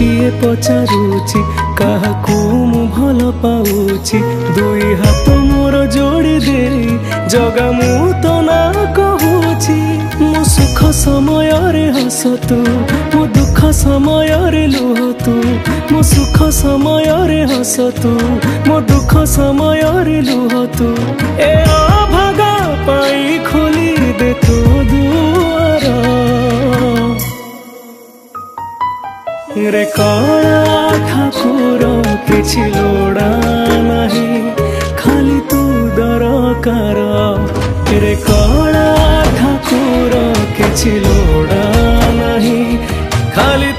किए पचारुची काहाकू मु भल पाऊची दुई हाथ मोर जोड़ी दे जगा मु तो ना कहूची मो सुख समय रे हस तू मो दुख समय रे लुह तू मो सुख समय रे हस तू मो दुख समय रे लुह तू ए अभागा पाई खोली दे तू दुआर रे कला ठाकुर किछि लोड़ा नहीं खाली तू दरकार रे कला ठाकुर किछि लोड़ा नहीं खाली